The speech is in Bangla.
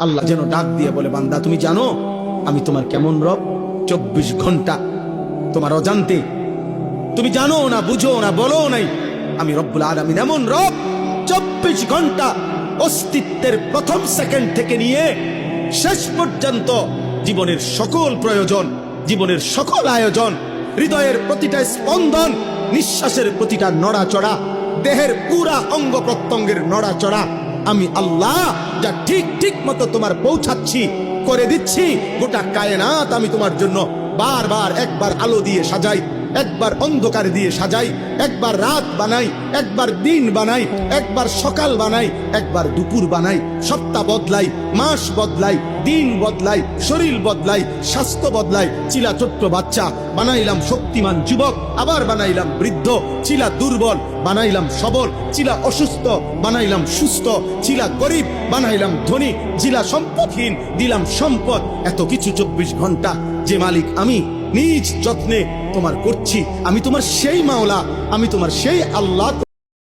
আল্লাহ যেন ডাক দিয়ে বলে, বান্দা তুমি জানো আমি তোমার কেমন রব? 24 ঘন্টা তোমার অজান্তে, তুমি জানো না, বুঝো না, বলো নাই, আমি রব্বুল আলামিন এমন রব 24 ঘন্টা অস্তিত্বের প্রথম সেকেন্ড থেকে নিয়ে শেষ পর্যন্ত জীবনের সকল প্রয়োজন, জীবনের সকল আয়োজন, হৃদয়ের প্রতিটা স্পন্দন, নিঃশ্বাসের প্রতিটা নড়াচড়া, দেহের পুরা অঙ্গ প্রত্যঙ্গের নড়াচড়া আমি আল্লাহ যা ঠিক ঠিক মতো তোমার পৌঁছাচ্ছি, করে দিচ্ছি। গোটা কায়নাত আমি তোমার জন্য বারবার একবার আলো দিয়ে সাজাই, একবার অন্ধকার দিয়ে সাজাই, একবার রাত বানাই, একবার দিন বানাই, একবার সকাল বানাই, একবার দুপুর বানাই, সপ্তাহ বদলাই, মাস বদলাই, দিন বদলাই, শরীর বদলাই, স্বাস্থ্য বদলাই। চিলা ছোট্ট বাচ্চা বানাইলাম শক্তিমান যুবক, আবার বানাইলাম বৃদ্ধ। চিলা দুর্বল বানাইলাম সবল, চিলা অসুস্থ বানাইলাম সুস্থ, চিলা গরিব বানাইলাম ধনী, চিলা সম্পদহীন দিলাম সম্পদ। এত কিছু 24 ঘন্টা যে মালিক আমি নিজ যত্নে তোমার করছি। আমি তোমার সেই মাওলা, আমি তোমার সেই আল্লাহ।